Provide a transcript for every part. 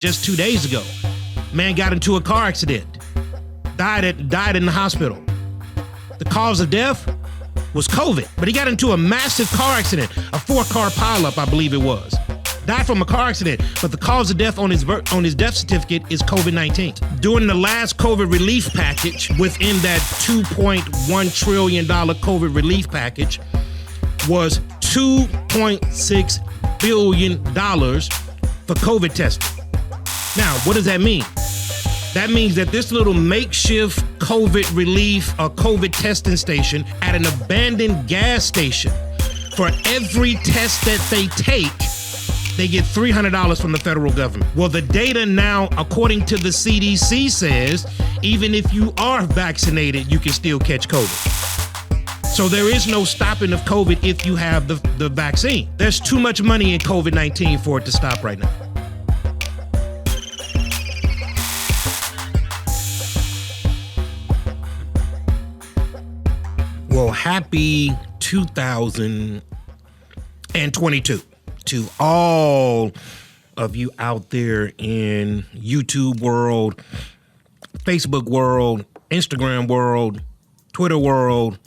Just 2 days ago, man got into a car accident, died in the hospital. The cause of death was COVID, but he got into a massive car accident, a 4-car pileup, I believe it was. Died from a car accident, but the cause of death on his death certificate is COVID-19. During the last COVID relief package, within that $2.1 trillion COVID relief package, was $2.6 billion for COVID testing. Now, what does that mean? That means that this little makeshift COVID relief or COVID testing station at an abandoned gas station, for every test that they take, they get $300 from the federal government. Well, the data now, according to the CDC, says even if you are vaccinated, you can still catch COVID. So there is no stopping of COVID if you have the vaccine. There's too much money in COVID-19 for it to stop right now. Well, happy 2022 to all of you out there in YouTube world, Facebook world, Instagram world, Twitter world,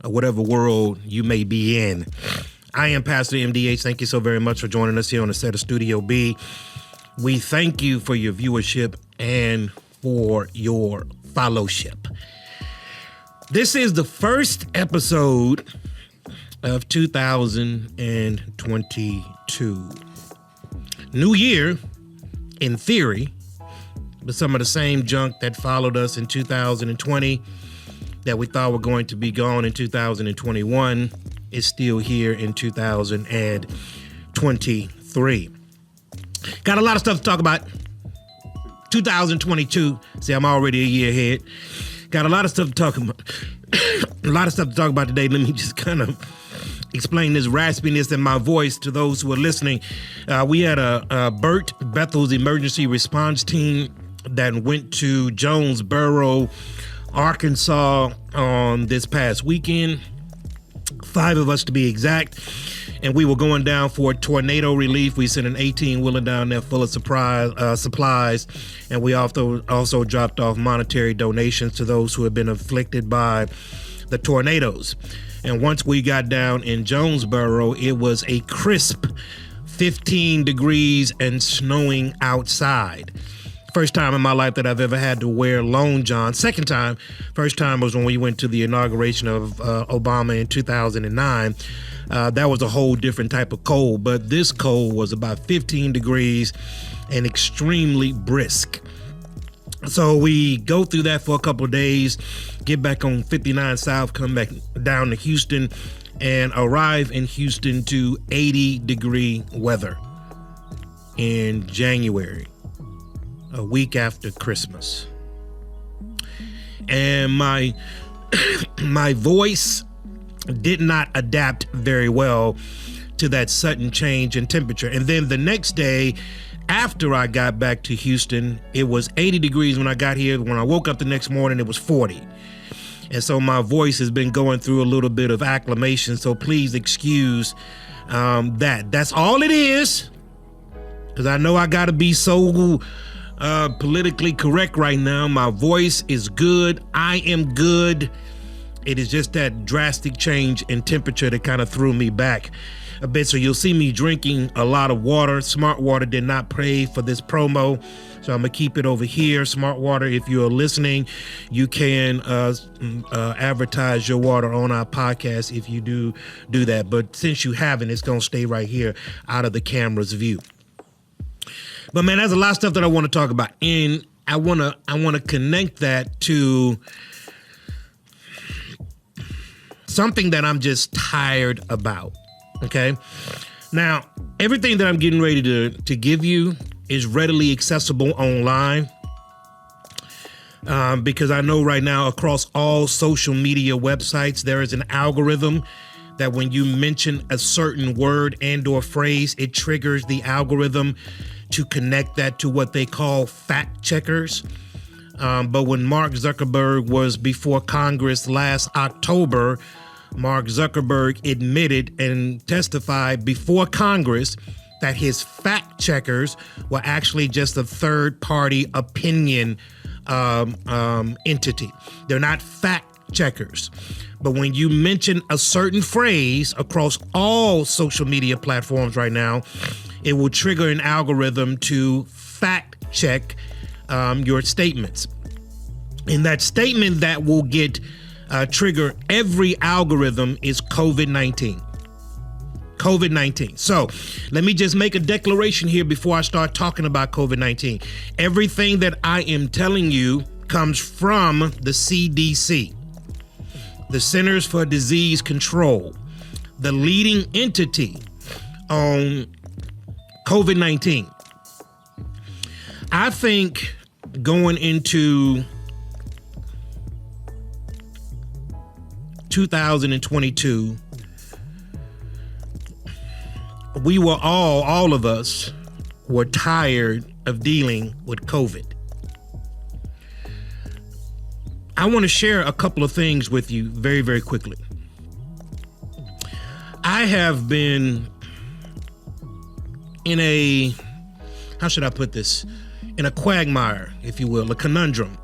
or whatever world you may be in. I am Pastor MDH. Thank you so very much for joining us here on the set of Studio B. We thank you for your viewership and for your fellowship. This is the first episode of 2022. New year, in theory, but some of the same junk that followed us in 2020 that we thought were going to be gone in 2021 is still here in 2023. Got a lot of stuff to talk about. 2022. See, I'm already a year ahead. Got a lot of stuff to talk about. Today. Let me just kind of explain this raspiness in my voice to those who are listening. We had a Burt Bethel's emergency response team that went to Jonesboro, Arkansas on this past weekend. 5 of us to be exact. And we were going down for tornado relief. We sent an 18-wheeler down there full of supplies. And we also dropped off monetary donations to those who have been afflicted by the tornadoes. And once we got down in Jonesboro, it was a crisp 15 degrees and snowing outside. First time in my life that I've ever had to wear long john. First time was when we went to the inauguration of Obama in 2009. That was a whole different type of cold, but this cold was about 15 degrees and extremely brisk. So we go through that for a couple of days, get back on 59 South, come back down to Houston, and arrive in Houston to 80-degree weather in January, a week after Christmas. And my voice did not adapt very well to that sudden change in temperature. And then the next day, after I got back to Houston, it was 80 degrees when I got here. When I woke up the next morning, it was 40. And so my voice has been going through a little bit of acclimation. So please excuse that. That's all it is. Because I know I got to be so politically correct right now. My voice is good. I am good. It is just that drastic change in temperature that kind of threw me back a bit. So you'll see me drinking a lot of water. Smart Water did not pay for this promo, so I'm gonna keep it over here. Smart Water, if you're listening, you can advertise your water on our podcast if you do that. But since you haven't, it's gonna stay right here out of the camera's view. But man, there's a lot of stuff that I want to talk about, and I wanna connect that to something that I'm just tired about. Okay. Now, everything that I'm getting ready to give you is readily accessible online. Because I know right now across all social media websites, there is an algorithm that when you mention a certain word and or phrase, it triggers the algorithm to connect that to what they call fact checkers. But when Mark Zuckerberg was before Congress last October, Mark Zuckerberg admitted and testified before Congress that his fact checkers were actually just a third-party opinion entity. They're not fact checkers. But when you mention a certain phrase across all social media platforms right now, it will trigger an algorithm to fact check your statements. And that statement that will get trigger every algorithm is COVID-19. COVID-19. So let me just make a declaration here before I start talking about COVID-19. Everything that I am telling you comes from the CDC, the Centers for Disease Control, the leading entity on COVID-19. I think going into 2022, we were all of us were tired of dealing with COVID. I want to share a couple of things with you very, very quickly. I have been in a, how should I put this? In a quagmire, if you will, a conundrum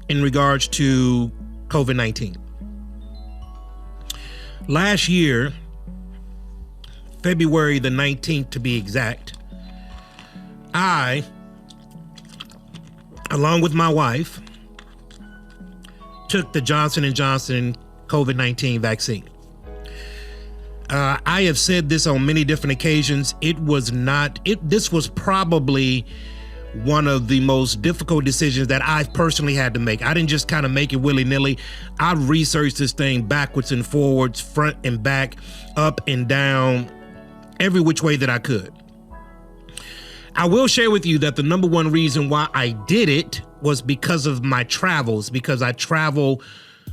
in regards to COVID-19. Last year, February the 19th to be exact, I, along with my wife, took the Johnson & Johnson COVID-19 vaccine. I have said this on many different occasions. This was probably one of the most difficult decisions that I've personally had to make. I didn't just kind of make it willy-nilly. I researched this thing backwards and forwards, front and back, up and down, every which way that I could. I will share with you that the number one reason why I did it was because of my travels, because I travel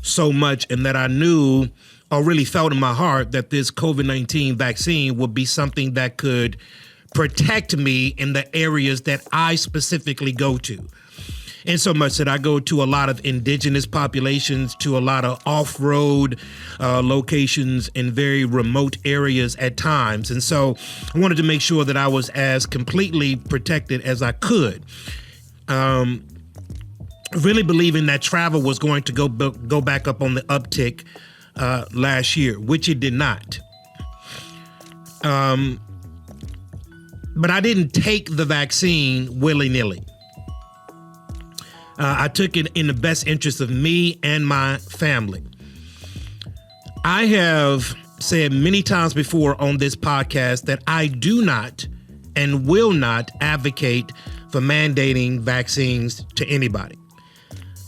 so much, and that I knew or really felt in my heart that this COVID-19 vaccine would be something that could protect me in the areas that I specifically go to. And so much that I go to a lot of indigenous populations, to a lot of off-road locations in very remote areas at times. And so I wanted to make sure that I was as completely protected as I could. Really believing that travel was going to go back up on the uptick last year, which it did not. But I didn't take the vaccine willy-nilly. I took it in the best interest of me and my family. I have said many times before on this podcast that I do not and will not advocate for mandating vaccines to anybody.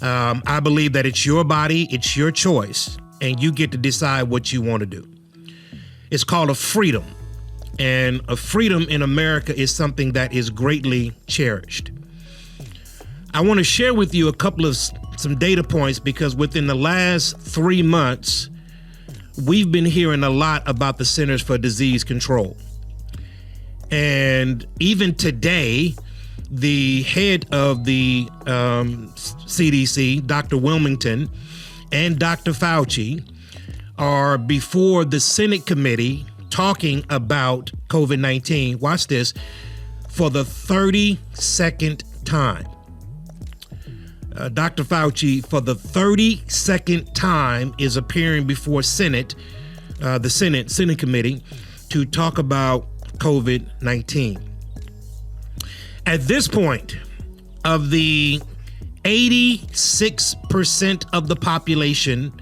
I believe that it's your body, it's your choice, and you get to decide what you want to do. It's called a freedom, and a freedom in America is something that is greatly cherished. I want to share with you a couple of some data points, because within the last 3 months, we've been hearing a lot about the Centers for Disease Control. And even today, the head of the CDC, Dr. Wilmington, and Dr. Fauci are before the Senate committee talking about COVID-19, watch this, for the 32nd time. Dr. Fauci, for the 32nd time, is appearing before the Senate committee to talk about COVID-19. At this point, of the 86% of the population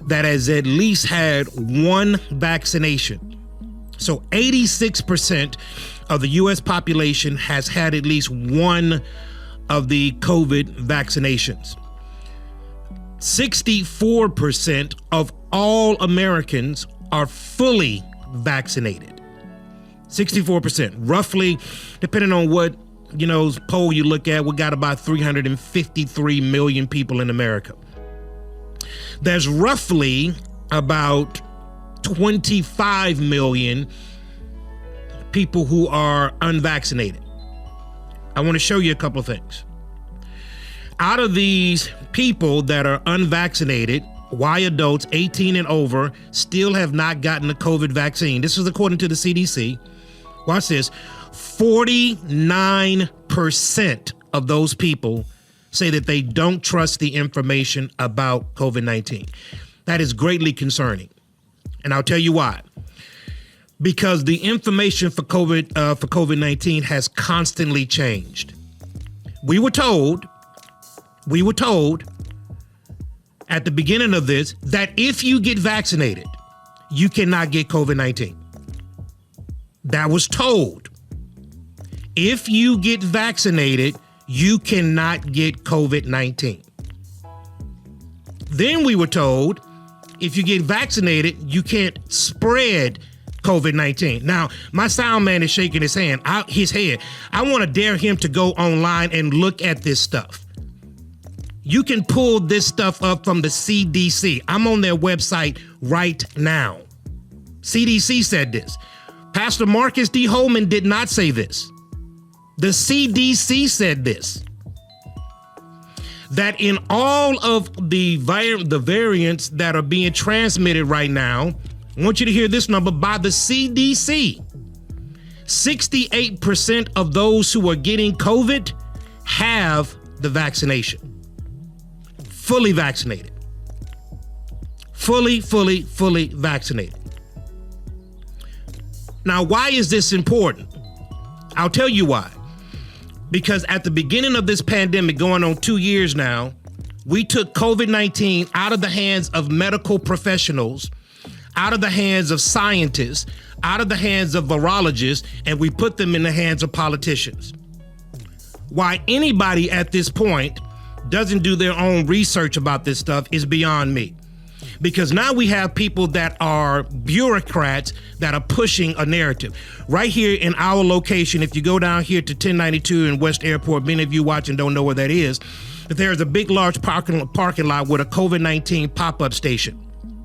that has at least had one vaccination, so 86% of the U.S. population has had at least one of the COVID vaccinations. 64% of all Americans are fully vaccinated. 64%, roughly, depending on what poll you look at, we got about 353 million people in America. There's roughly about 25 million people who are unvaccinated. I want to show you a couple of things. Out of these people that are unvaccinated, why adults 18 and over still have not gotten the COVID vaccine. This is according to the CDC. Watch this. 49% of those people say that they don't trust the information about COVID-19. That is greatly concerning. And I'll tell you why. Because the information for COVID-19 has constantly changed. We were told at the beginning of this that if you get vaccinated, you cannot get COVID-19. That was told. If you get vaccinated, you cannot get COVID-19. Then we were told if you get vaccinated, you can't spread COVID-19. Now, my sound man is shaking his head. I want to dare him to go online and look at this stuff. You can pull this stuff up from the CDC. I'm on their website right now. CDC said this. Pastor Marcus D. Holman did not say this. The CDC said this. That in all of the variants that are being transmitted right now, I want you to hear this number by the CDC. 68% of those who are getting COVID have the vaccination. Fully vaccinated. Fully vaccinated. Now, why is this important? I'll tell you why. Because at the beginning of this pandemic, going on 2 years now, we took COVID-19 out of the hands of medical professionals, out of the hands of scientists, out of the hands of virologists, and we put them in the hands of politicians. Why anybody at this point doesn't do their own research about this stuff is beyond me. Because now we have people that are bureaucrats that are pushing a narrative. Right here in our location, if you go down here to 1092 in West Airport, many of you watching don't know where that is, but there's a big, large parking lot with a COVID-19 pop-up station,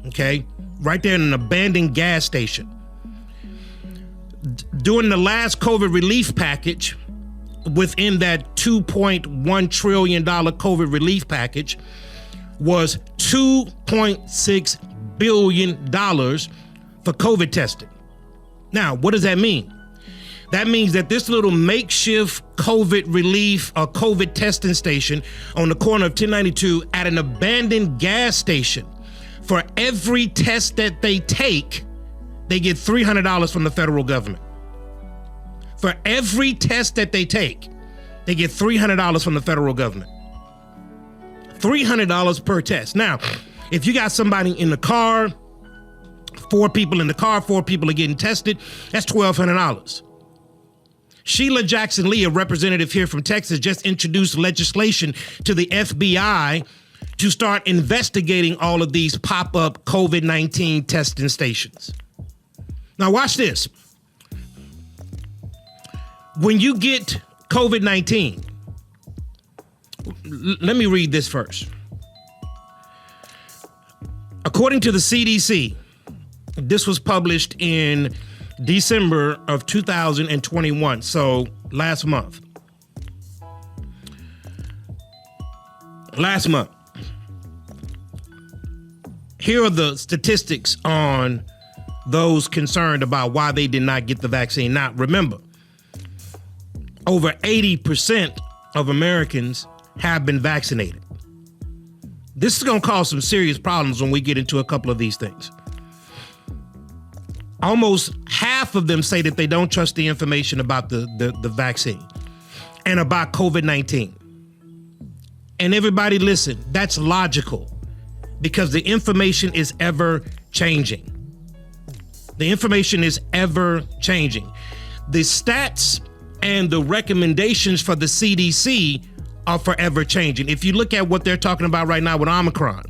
okay? Right there in an abandoned gas station. During the last COVID relief package, within that $2.1 trillion COVID relief package, was $2.6 billion for COVID testing. Now, what does that mean? That means that this little makeshift COVID relief or COVID testing station on the corner of 1092 at an abandoned gas station, for every test that they take, they get $300 from the federal government. For every test that they take, they get $300 from the federal government. $300 per test. Now, if you got somebody in the car, 4 people in the car, 4 people are getting tested, that's $1,200. Sheila Jackson Lee, a representative here from Texas, just introduced legislation to the FBI to start investigating all of these pop-up COVID-19 testing stations. Now watch this. When you get COVID-19, let me read this first. According to the CDC, this was published in December of 2021, so last month. Here are the statistics on those concerned about why they did not get the vaccine. Now, remember, over 80% of Americans have been vaccinated. This is going to cause some serious problems when we get into a couple of these things. Almost half of them say that they don't trust the information about the vaccine and about COVID-19. And everybody listen, that's logical because the information is ever changing. The information is ever changing. The stats and the recommendations for the CDC are forever changing. If you look at what they're talking about right now with Omicron,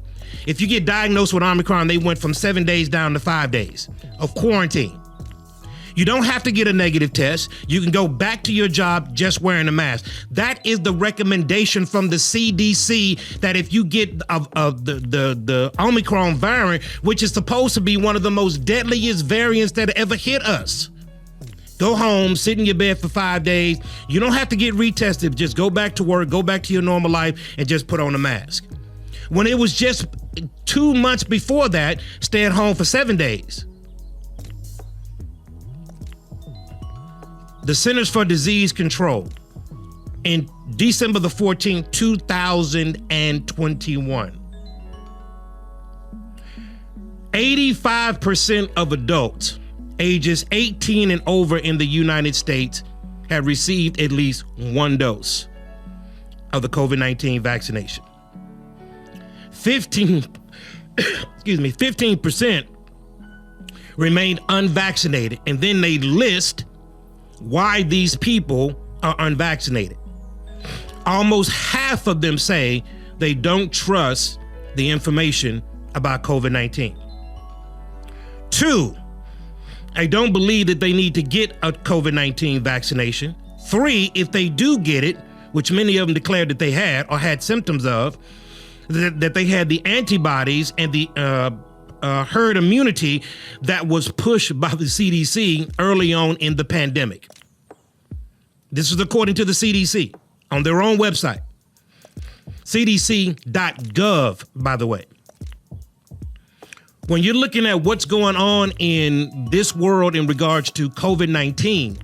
if you get diagnosed with Omicron, they went from 7 days down to 5 days of quarantine. You don't have to get a negative test. You can go back to your job just wearing a mask. That is the recommendation from the CDC, that if you get the Omicron variant, which is supposed to be one of the most deadliest variants that ever hit us, go home, sit in your bed for 5 days. You don't have to get retested. Just go back to work, go back to your normal life, and just put on a mask. When it was just 2 months before that, stay at home for 7 days. The Centers for Disease Control in December the 14th, 2021. 85% of adults ages 18 and over in the United States have received at least one dose of the COVID-19 vaccination. 15% remain unvaccinated, and then they list why these people are unvaccinated. Almost half of them say they don't trust the information about COVID-19. 2, I don't believe that they need to get a COVID-19 vaccination. 3, if they do get it, which many of them declared that they had or had symptoms of, that they had the antibodies and the herd immunity that was pushed by the CDC early on in the pandemic. This is according to the CDC on their own website. CDC.gov, by the way. When you're looking at what's going on in this world in regards to COVID-19,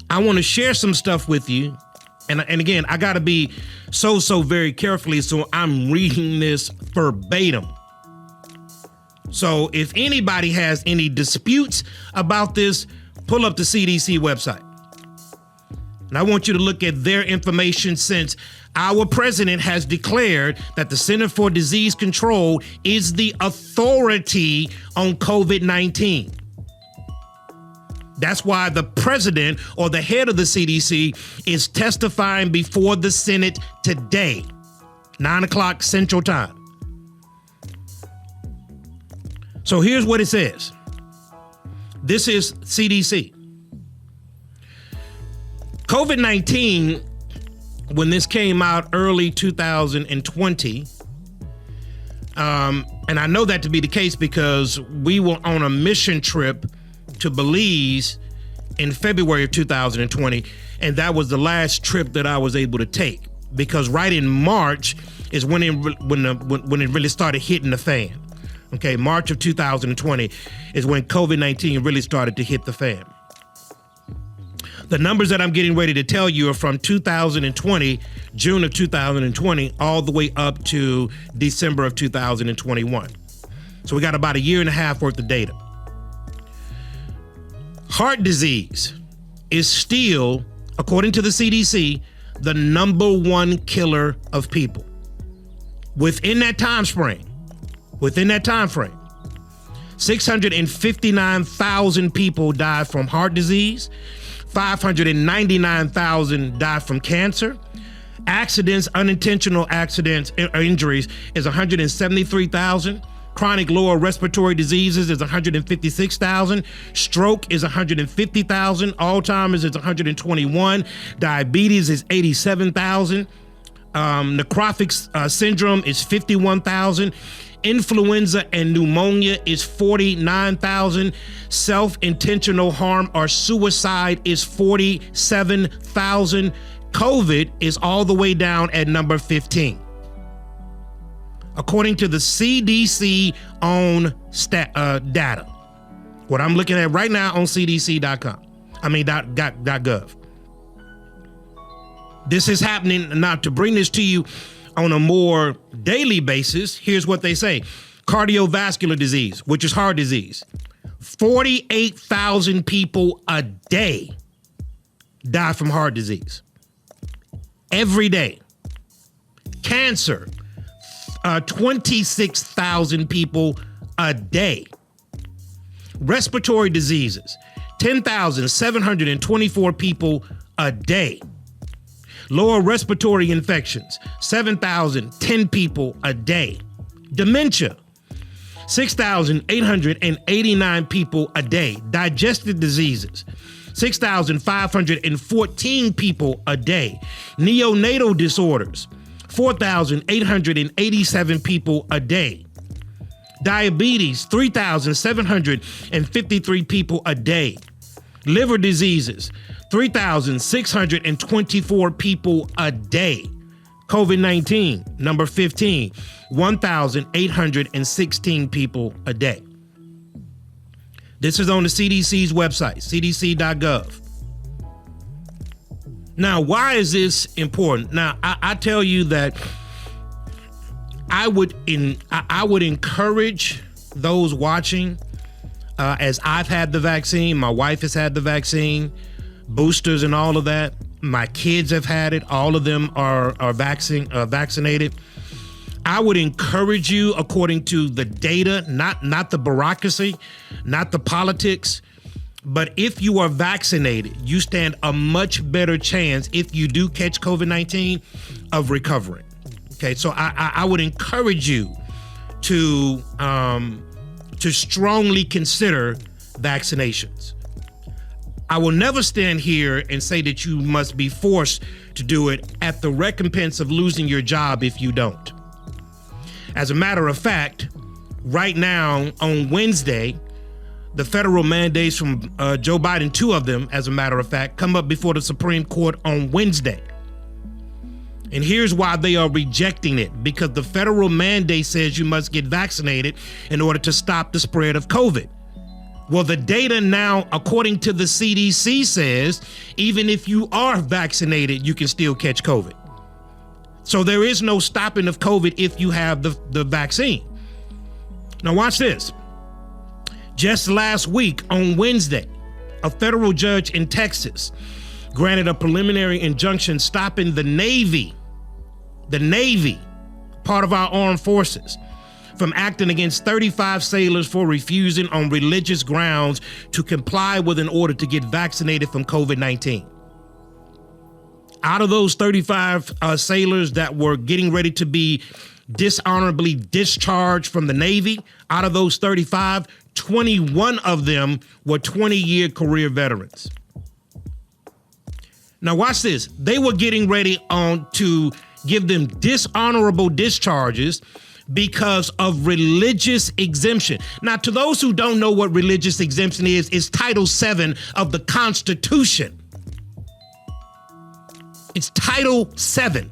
I want to share some stuff with you. And again, I got to be so very carefully, so I'm reading this verbatim. So if anybody has any disputes about this, pull up the CDC website. And I want you to look at their information, since our president has declared that the Center for Disease Control is the authority on COVID-19. That's why the president or the head of the CDC is testifying before the Senate today, 9 o'clock Central Time. So here's what it says. This is CDC. COVID-19, when this came out early 2020, and I know that to be the case because we were on a mission trip to Belize in February of 2020, and that was the last trip that I was able to take, because right in March is when it really started hitting the fan. Okay, March of 2020 is when COVID-19 really started to hit the fan. The numbers that I'm getting ready to tell you are from 2020, June of 2020, all the way up to December of 2021. So we got about a year and a half worth of data. Heart disease is still, according to the CDC, the #1 killer of people. Within that time frame, 659,000 people died from heart disease, 599,000 died from cancer. Accidents, unintentional accidents, or injuries is 173,000. Chronic lower respiratory diseases is 156,000. Stroke is 150,000. Alzheimer's is 121. Diabetes is 87,000. Necrotic syndrome is 51,000. Influenza and pneumonia is 49,000. Self-intentional harm or suicide is 47,000. COVID is all the way down at number 15. According to the CDC own data. What I'm looking at right now on CDC.com. .gov. This is happening now. To bring this to you on a more daily basis, here's what they say. Cardiovascular disease, which is heart disease. 48,000 people a day die from heart disease. Every day. Cancer, 26,000 people a day. Respiratory diseases, 10,724 people a day. Lower respiratory infections, 7,010 people a day. Dementia, 6,889 people a day. Digestive diseases, 6,514 people a day. Neonatal disorders, 4,887 people a day. Diabetes, 3,753 people a day. Liver diseases, 3,624 people a day. COVID-19, number 15, 1,816 people a day. This is on the CDC's website, cdc.gov. Now, why is this important? Now, I tell you that I would encourage those watching, as I've had the vaccine, my wife has had the vaccine, boosters and all of that. My kids have had it. All of them are vaccinated. I would encourage you, according to the data, not the bureaucracy, not the politics, but if you are vaccinated, you stand a much better chance, if you do catch COVID-19, of recovering. Okay, so I would encourage you to strongly consider vaccinations. I will never stand here and say that you must be forced to do it at the recompense of losing your job if you don't. As a matter of fact, right now on Wednesday, the federal mandates from Joe Biden, 2 of them, as a matter of fact, come up before the Supreme Court on Wednesday. And here's why they are rejecting it: because the federal mandate says you must get vaccinated in order to stop the spread of COVID. Well, the data now, according to the CDC, says even if you are vaccinated, you can still catch COVID. So there is no stopping of COVID if you have the vaccine. Now watch this. Just last week on Wednesday, a federal judge in Texas granted a preliminary injunction stopping the Navy, part of our armed forces, from acting against 35 sailors for refusing on religious grounds to comply with an order to get vaccinated from COVID-19. Out of those 35 sailors that were getting ready to be dishonorably discharged from the Navy, out of those 35, 21 of them were 20-year career veterans. Now watch this. They were getting ready to give them dishonorable discharges because of religious exemption. Now, to those who don't know what religious exemption is, it's Title VII of the Constitution. It's Title VII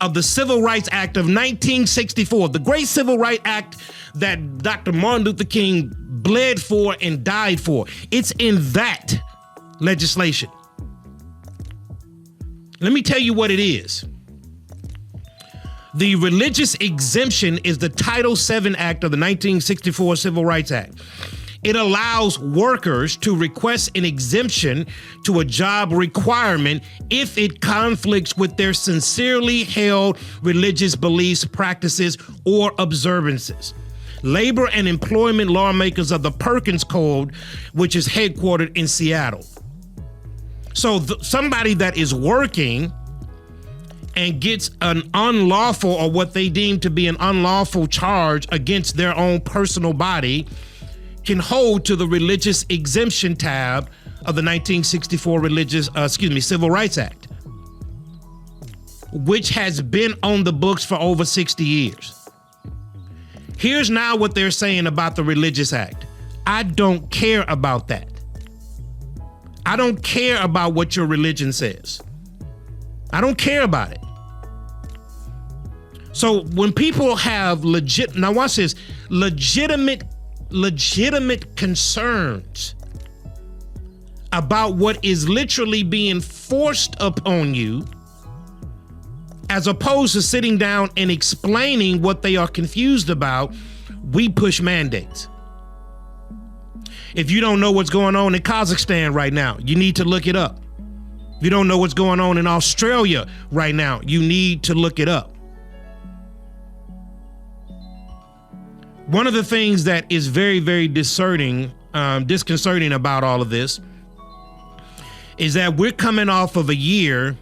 of the Civil Rights Act of 1964, the great Civil Rights Act that Dr. Martin Luther King bled for and died for. It's in that legislation. Let me tell you what it is. The religious exemption is the Title VII Act of the 1964 Civil Rights Act. It allows workers to request an exemption to a job requirement if it conflicts with their sincerely held religious beliefs, practices, or observances. Labor and employment lawmakers of the Perkins Code, which is headquartered in Seattle. So somebody that is working and gets an unlawful, or what they deem to be an unlawful, charge against their own personal body can hold to the religious exemption tab of the 1964 Civil Rights Act, which has been on the books for over 60 years. Here's now what they're saying about the Religious Act. I don't care about that. I don't care about what your religion says. I don't care about it. So when people have now watch this, legitimate concerns about what is literally being forced upon you, as opposed to sitting down and explaining what they are confused about, we push mandates. If you don't know what's going on in Kazakhstan right now, you need to look it up. If you don't know what's going on in Australia right now, you need to look it up. One of the things that is very, very disconcerting about all of this is that we're coming off of a year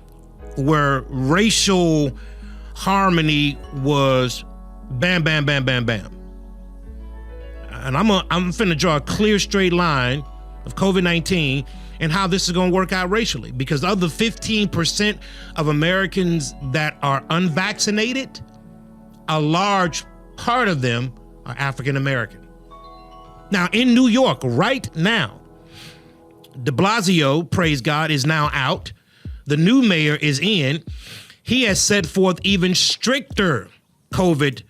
where racial harmony was bam, bam, bam, bam, bam. And I'm finna draw a clear, straight line of COVID-19 and how this is gonna work out racially, because of the 15% of Americans that are unvaccinated, a large part of them are African American. Now in New York right now, de Blasio, praise God, is now out. The new mayor is in. he has set forth even stricter COVID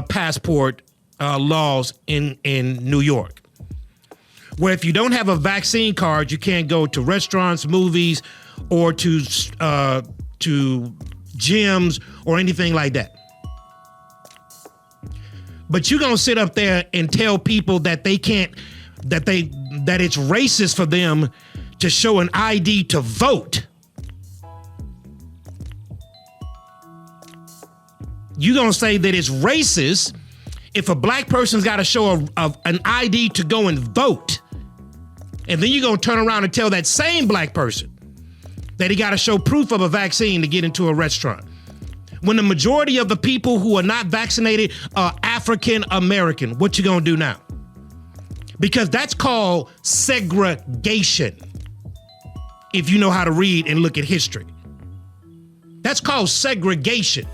passport laws in New York, where if you don't have a vaccine card, you can't go to restaurants, movies, or to gyms or anything like that. But you're gonna sit up there and tell people that they can't, that it's racist for them to show an ID to vote. You're gonna say that it's racist if a black person's got to show an ID to go and vote. And then you're gonna turn around and tell that same black person that he got to show proof of a vaccine to get into a restaurant, when the majority of the people who are not vaccinated are African American. What you gonna do now? Because that's called segregation. If you know how to read and look at history, that's called segregation.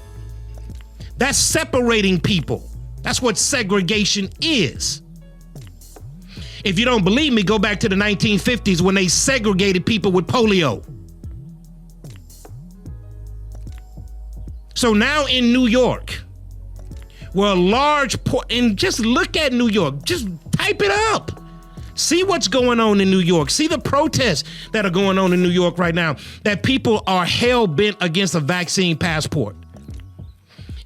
That's separating people. That's what segregation is. If you don't believe me, go back to the 1950s when they segregated people with polio. So now in New York, where a large and just look at New York, just type it up. See what's going on in New York. See the protests that are going on in New York right now, that people are hell bent against a vaccine passport.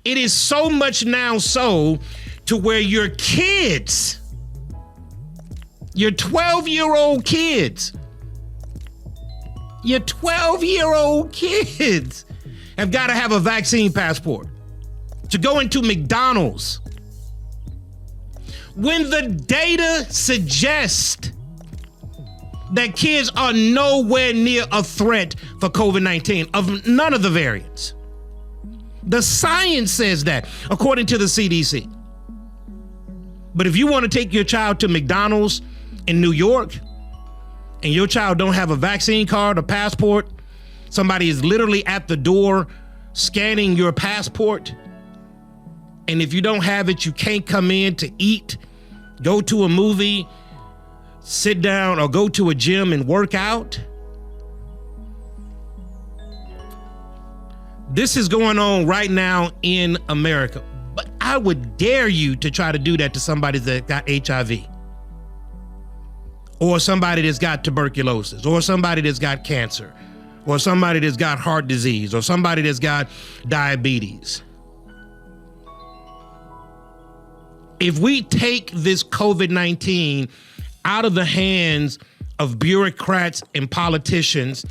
It is so much now so to where your kids, your 12-year-old kids, your 12-year-old kids have got to have a vaccine passport to go into McDonald's, when the data suggests that kids are nowhere near a threat for COVID-19 of none of the variants. The science says that, according to the CDC. But if you want to take your child to McDonald's in New York and your child don't have a vaccine card or passport, somebody is literally at the door scanning your passport, and if you don't have it, you can't come in to eat, go to a movie, sit down, or go to a gym and work out. This is going on right now in America. But I would dare you to try to do that to somebody that got HIV, or somebody that's got tuberculosis, or somebody that's got cancer, or somebody that's got heart disease, or somebody that's got diabetes. If we take this COVID-19 out of the hands of bureaucrats and politicians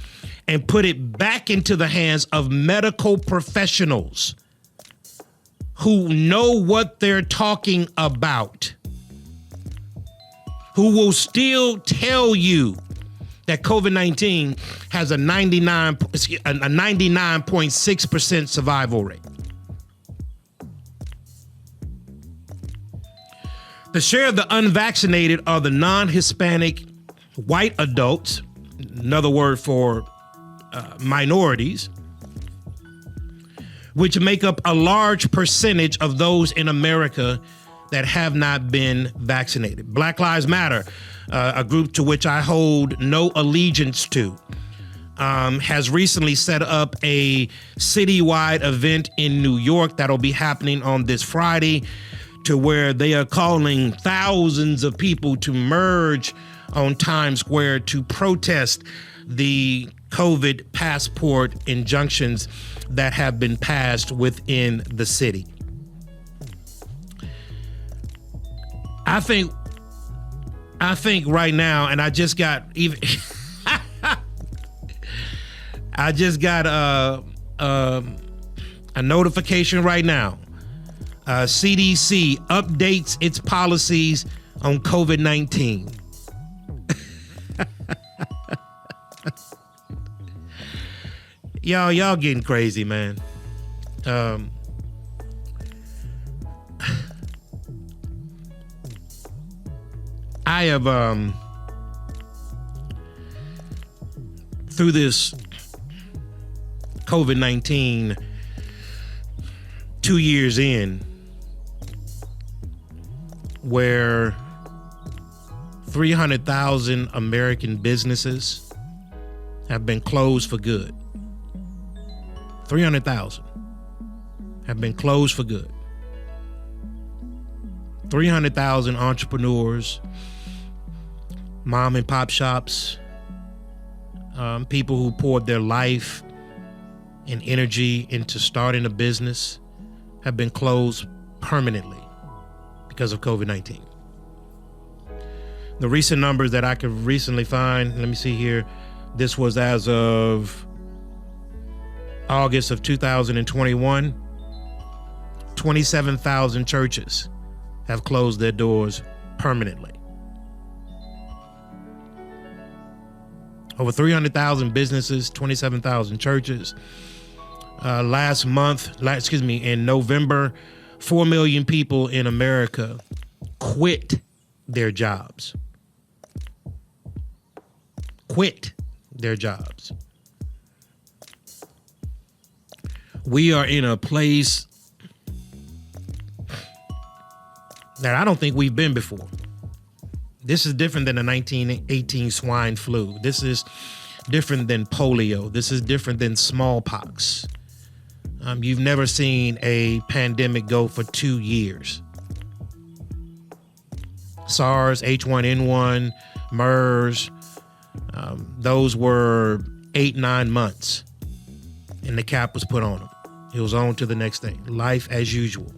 and put it back into the hands of medical professionals who know what they're talking about, who will still tell you that COVID-19 has a 99.6% survival rate. The share of the unvaccinated are the non-Hispanic white adults, another word for minorities, which make up a large percentage of those in America that have not been vaccinated. Black Lives Matter, a group to which I hold no allegiance to, has recently set up a citywide event in New York that'll be happening on this Friday, to where they are calling thousands of people to merge on Times Square to protest the COVID passport injunctions that have been passed within the city. I think right now, and I just got a notification right now. CDC updates its policies on COVID-19. Y'all getting crazy, man. I have through this COVID-19 2 years in, where 300,000 American businesses have been closed for good. 300,000 have been closed for good. 300,000 entrepreneurs, mom and pop shops, people who poured their life and energy into starting a business have been closed permanently because of COVID-19. The recent numbers that I could recently find, let me see here. This was as of August of 2021. 27,000 churches have closed their doors permanently. Over 300,000 businesses, 27,000 churches. In November, 4 million people in America quit their jobs. Quit their jobs. We are in a place that I don't think we've been before. This is different than the 1918 swine flu. This is different than polio. This is different than smallpox. You've never seen a pandemic go for 2 years. SARS, H1N1, MERS, those were 8-9 months, and the cap was put on them. It was on to the next thing. Life as usual.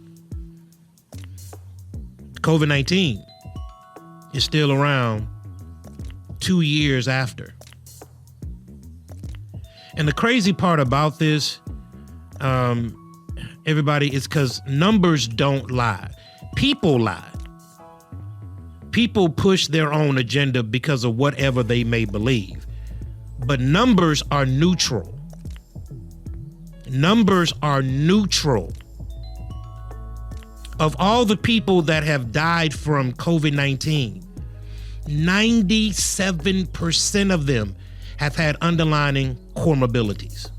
COVID-19 is still around 2 years after. And the crazy part about this, everybody, is because numbers don't lie. People lie. People push their own agenda because of whatever they may believe. But numbers are neutral. Numbers are neutral. Of all the people that have died from COVID-19, 97% of them have had underlying comorbidities.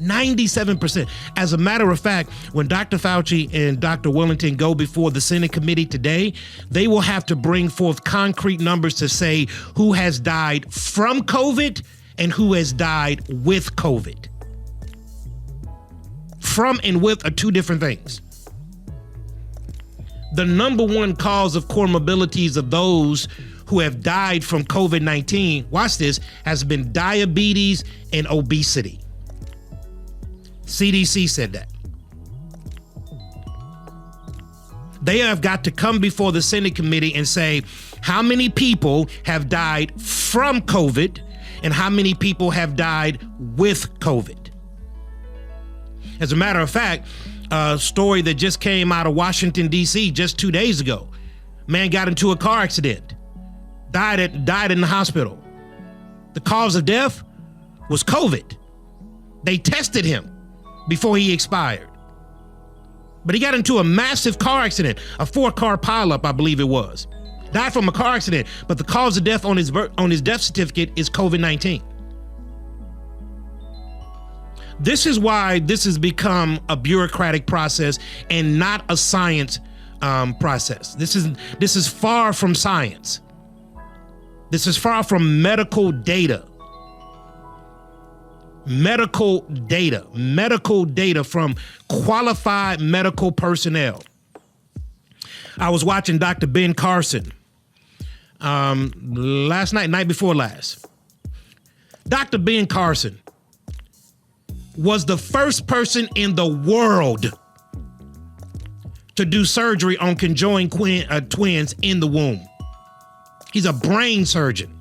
97%. As a matter of fact, when Dr. Fauci and Dr. Wellington go before the Senate committee today, they will have to bring forth concrete numbers to say who has died from COVID and who has died with COVID. From and with are two different things. The number one cause of comorbidities of those who have died from COVID-19, watch this, has been diabetes and obesity. CDC said that. They have got to come before the Senate committee and say how many people have died from COVID and how many people have died with COVID. As a matter of fact, a story that just came out of Washington, D.C. just 2 days ago. Man got into a car accident, died in the hospital. The cause of death was COVID. They tested him before he expired. But he got into a massive car accident, a 4-car pileup, I believe it was. Died from a car accident, but the cause of death on his death certificate is COVID-19. This is why this has become a bureaucratic process and not a science process. This is far from science. This is far from medical data. Medical data from qualified medical personnel. I was watching Dr. Ben Carson night before last. Dr. Ben Carson was the first person in the world to do surgery on conjoined twins in the womb. He's a brain surgeon.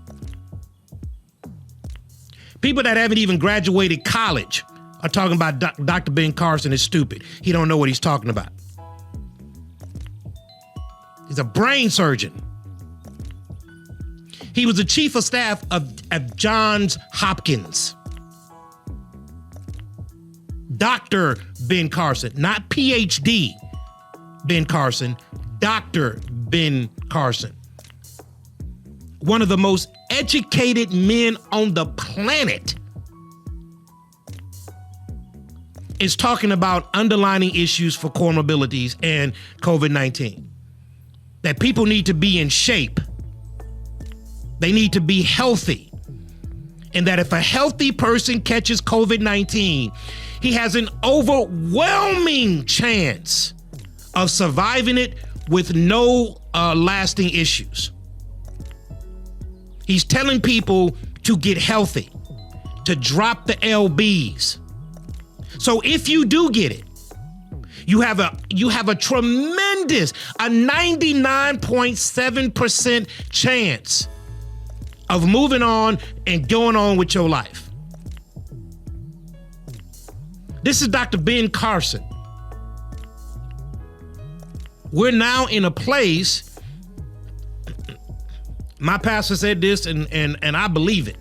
People that haven't even graduated college are talking about Dr. Ben Carson is stupid. He don't know what he's talking about. He's a brain surgeon. He was the chief of staff of Johns Hopkins. Dr. Ben Carson, not PhD Ben Carson, Dr. Ben Carson. One of the most educated men on the planet is talking about underlying issues for comorbidities and COVID-19. That people need to be in shape. They need to be healthy. and that if a healthy person catches COVID-19, he has an overwhelming chance of surviving it with no lasting issues. He's telling people to get healthy, to drop the LBs. So if you do get it, you have a tremendous, a 99.7% chance of moving on and going on with your life. This is Dr. Ben Carson. We're now in a place, my pastor said this and I believe it.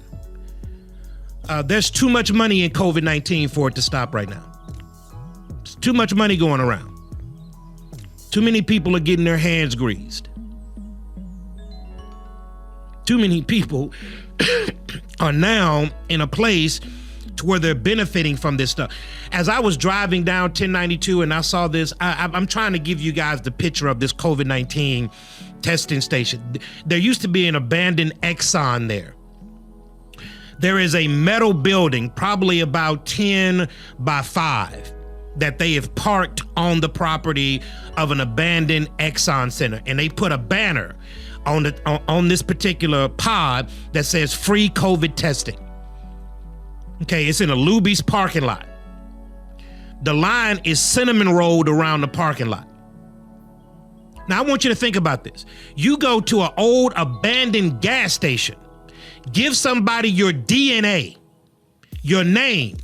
There's too much money in COVID-19 for it to stop right now. There's too much money going around. Too many people are getting their hands greased. Too many people are now in a place to where they're benefiting from this stuff. As I was driving down 1092 and I saw this, I'm trying to give you guys the picture of this COVID-19 testing station. There used to be an abandoned Exxon there. There is a metal building, probably about 10 by 5, that they have parked on the property of an abandoned Exxon center. And they put a banner on this particular pod that says free COVID testing. Okay, it's in a Luby's parking lot. The line is cinnamon rolled around the parking lot. Now, I want you to think about this. You go to an old abandoned gas station, give somebody your DNA, your name,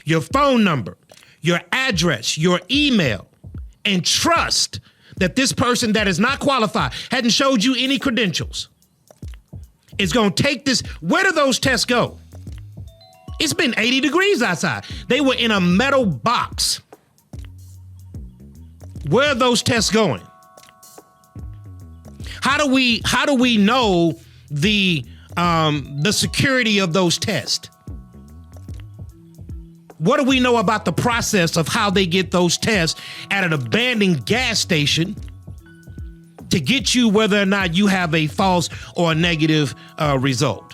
your phone number, your address, your email, and trust that this person that is not qualified, hadn't showed you any credentials, is going to take this. Where do those tests go? It's been 80 degrees outside. They were in a metal box. Where are those tests going? How do we know the security of those tests? What do we know about the process of how they get those tests at an abandoned gas station to get you whether or not you have a false or a negative result?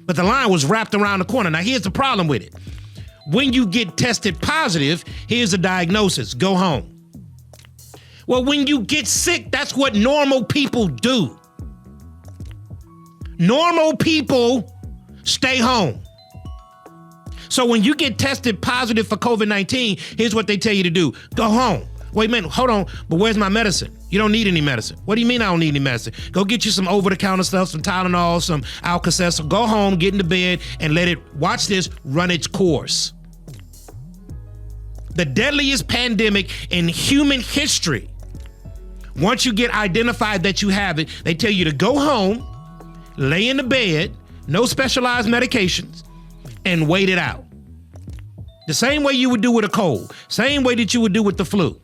But the line was wrapped around the corner. Now, here's the problem with it. When you get tested positive, here's a diagnosis: go home. Well, when you get sick, that's what normal people do. Normal people stay home. So when you get tested positive for COVID-19, here's what they tell you to do: go home. Wait a minute, hold on, but where's my medicine? You don't need any medicine. What do you mean I don't need any medicine? Go get you some over-the-counter stuff, some Tylenol, some Alka-Seltzer. Go home, get into bed, and let it, watch this, run its course. The deadliest pandemic in human history. Once you get identified that you have it, they tell you to go home, lay in the bed, no specialized medications, and wait it out. The same way you would do with a cold, same way that you would do with the flu.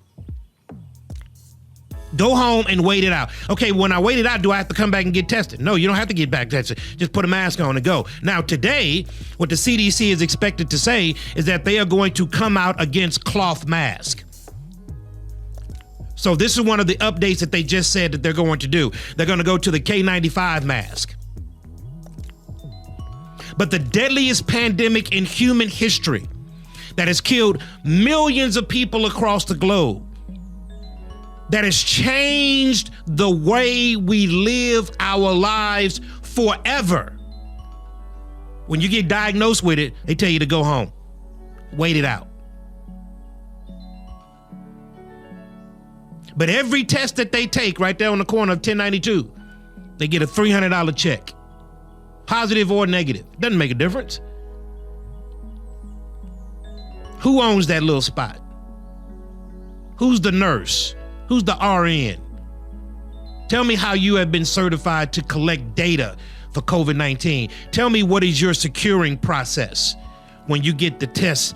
Go home and wait it out. Okay, when I wait it out, do I have to come back and get tested? No, you don't have to get back tested. Just put a mask on and go. Now, today, what the CDC is expected to say is that they are going to come out against cloth masks. So this is one of the updates that they just said that they're going to do. They're going to go to the K95 mask. But the deadliest pandemic in human history that has killed millions of people across the globe, that has changed the way we live our lives forever. When you get diagnosed with it, they tell you to go home, wait it out. But every test that they take right there on the corner of 1092, they get a $300 check, positive or negative. Doesn't make a difference. Who owns that little spot? Who's the nurse? Who's the RN? Tell me how you have been certified to collect data for COVID-19. Tell me what is your securing process when you get the test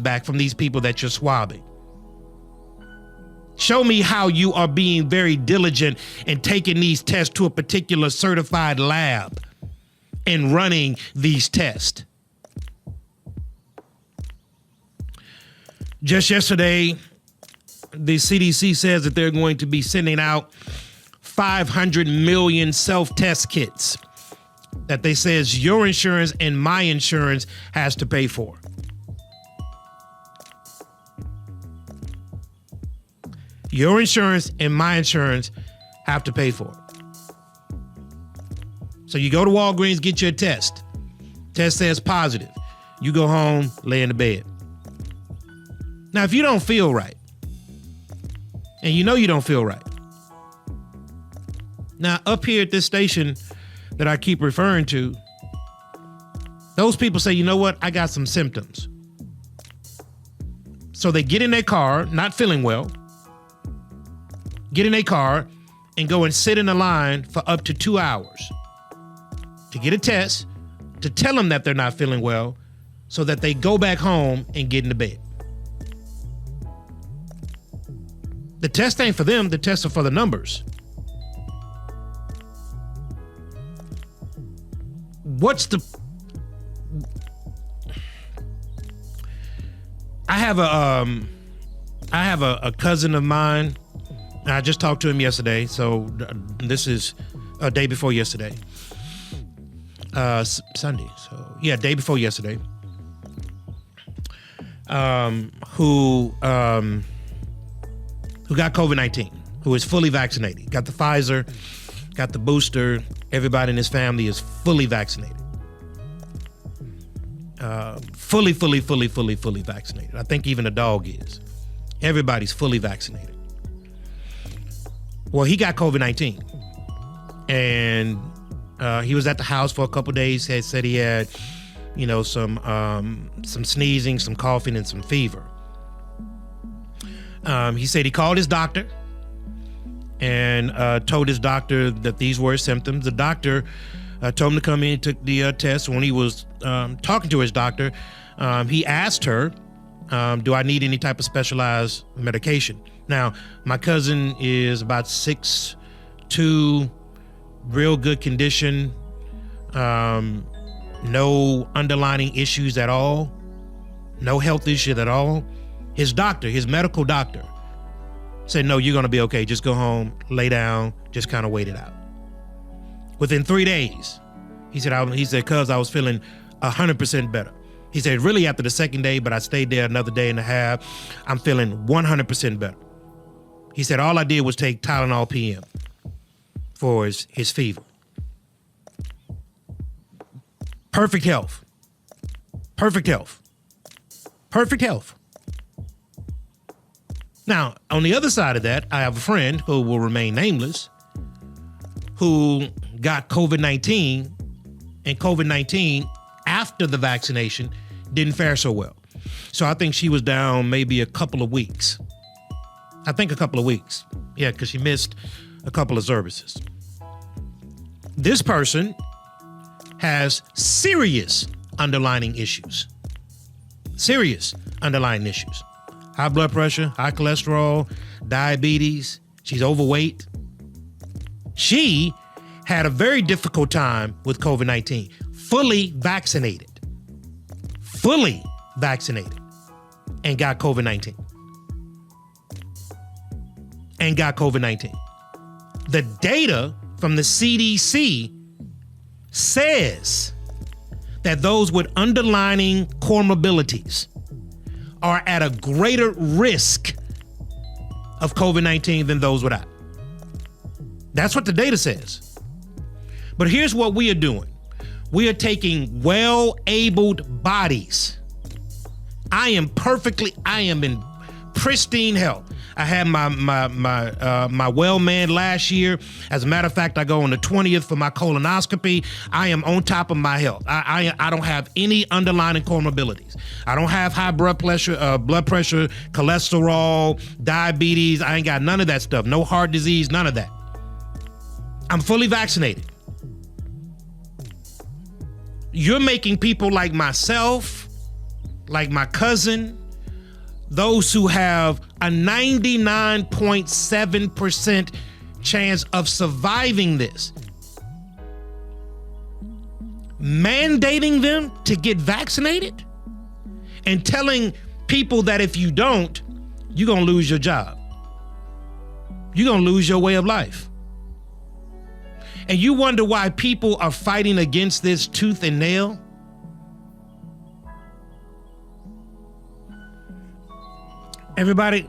back from these people that you're swabbing. Show me how you are being very diligent in taking these tests to a particular certified lab and running these tests. Just yesterday, the CDC says that they're going to be sending out 500 million self-test kits that they says your insurance and my insurance has to pay for. Your insurance and my insurance have to pay for it. So you go to Walgreens, get your test. Test says positive. You go home, lay in the bed. Now, if you don't feel right, and you know you don't feel right, now up here at this station that I keep referring to, those people say, you know what, I got some symptoms. So they get in their car, not feeling well, get in their car and go and sit in a line for up to 2 hours to get a test, to tell them that they're not feeling well, so that they go back home and get into bed. The test ain't for them, the tests are for the numbers. I have a cousin of mine. I just talked to him yesterday, so this is a day before yesterday. Sunday, so yeah, day before yesterday. Who got COVID-19, who is fully vaccinated, got the Pfizer, got the booster. Everybody in his family is fully vaccinated. Fully vaccinated. I think even the dog is. Everybody's fully vaccinated. Well, he got COVID-19, and he was at the house for a couple days. He said he had, some sneezing, some coughing, and some fever. He said he called his doctor and told his doctor that these were his symptoms. The doctor told him to come in and took the test. When he was talking to his doctor, he asked her, do I need any type of specialized medication? Now, my cousin is about 6'2", real good condition, no underlying issues at all, no health issues at all. His doctor, his medical doctor, said, no, you're going to be okay. Just go home, lay down, just kind of wait it out. Within 3 days, he said, cuz I was feeling 100% better. He said, really after the second day, but I stayed there another day and a half, I'm feeling 100% better. He said, all I did was take Tylenol PM for his fever. Perfect health. Perfect health. Perfect health. Now, on the other side of that, I have a friend who will remain nameless who got COVID-19, and COVID-19 after the vaccination didn't fare so well. So I think she was down maybe a couple of weeks. I think a couple of weeks. Yeah, because she missed a couple of services. This person has serious underlying issues. Serious underlying issues. High blood pressure, high cholesterol, diabetes. She's overweight. She had a very difficult time with COVID-19. Fully vaccinated, and got COVID-19. The data from the CDC says that those with underlying comorbidities are at a greater risk of COVID-19 than those without. That's what the data says. But here's what we are doing. We are taking well-abled bodies. I am in pristine health. I had my well man last year. As a matter of fact, I go on the 20th for my colonoscopy. I am on top of my health. I don't have any underlying comorbidities. I don't have high blood pressure, cholesterol, diabetes. I ain't got none of that stuff. No heart disease, none of that. I'm fully vaccinated. You're making people like myself, like my cousin, those who have a 99.7% chance of surviving this, mandating them to get vaccinated and telling people that if you don't, you're going to lose your job. You're going to lose your way of life. And you wonder why people are fighting against this tooth and nail? Everybody,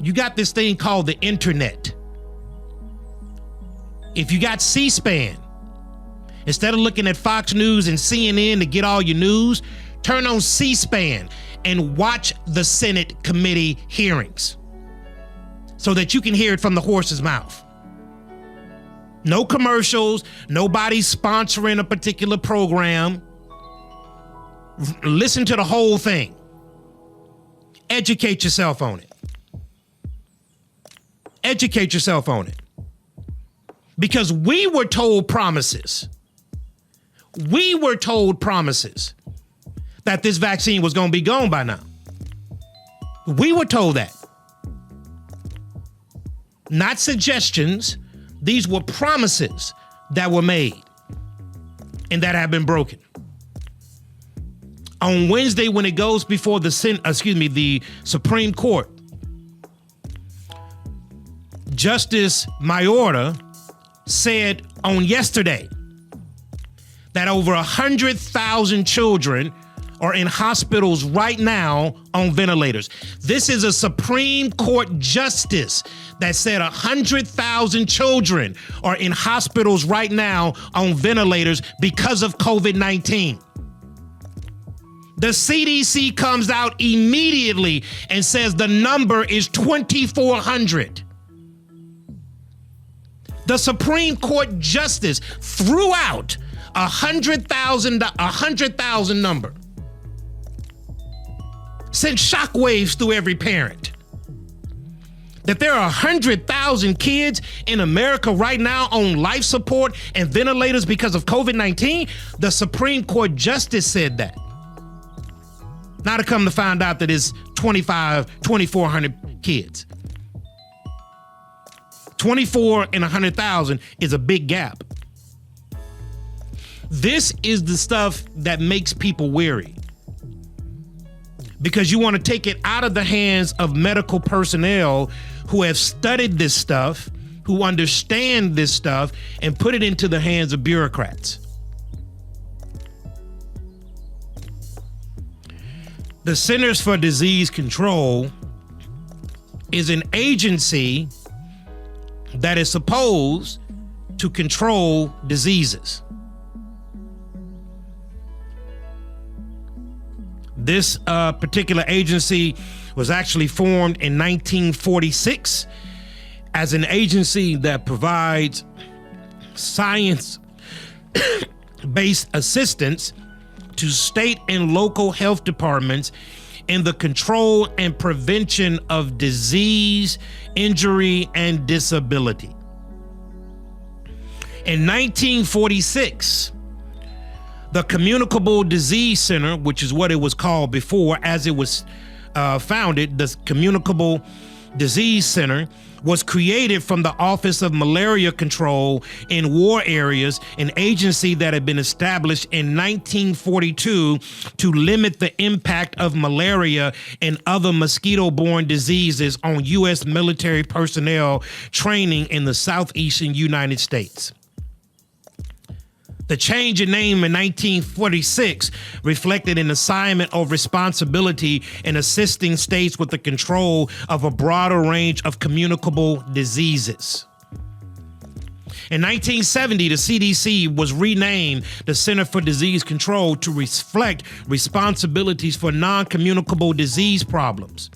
you got this thing called the internet. If you got C-SPAN, instead of looking at Fox News and CNN to get all your news, turn on C-SPAN and watch the Senate committee hearings so that you can hear it from the horse's mouth. No commercials, nobody sponsoring a particular program. Listen to the whole thing. Educate yourself on it. Educate yourself on it. Because we were told promises. We were told promises that this vaccine was going to be gone by now. We were told that. Not suggestions. These were promises that were made and that have been broken. On Wednesday, when it goes before the Supreme Court, Justice Mayorga said on yesterday that over 100,000 children are in hospitals right now on ventilators. This is a Supreme Court justice that said 100,000 children are in hospitals right now on ventilators because of COVID-19. The CDC comes out immediately and says the number is 2,400. The Supreme Court justice threw out 100,000 number. Sent shockwaves through every parent. That there are 100,000 kids in America right now on life support and ventilators because of COVID-19. The Supreme Court justice said that. Now to come to find out that it's 2,400 kids. 24 and 100,000 is a big gap. This is the stuff that makes people weary. Because you want to take it out of the hands of medical personnel who have studied this stuff, who understand this stuff, and put it into the hands of bureaucrats. The Centers for Disease Control is an agency that is supposed to control diseases. This particular agency was actually formed in 1946 as an agency that provides science-based assistance to state and local health departments in the control and prevention of disease, injury, and disability. In 1946, the Communicable Disease Center, which is what it was called before, as it was founded, the Communicable Disease Center was created from the Office of Malaria Control in War Areas, an agency that had been established in 1942 to limit the impact of malaria and other mosquito-borne diseases on U.S. military personnel training in the southeastern United States. The change in name in 1946 reflected an assignment of responsibility in assisting states with the control of a broader range of communicable diseases. In 1970, the CDC was renamed the Center for Disease Control to reflect responsibilities for non-communicable disease problems.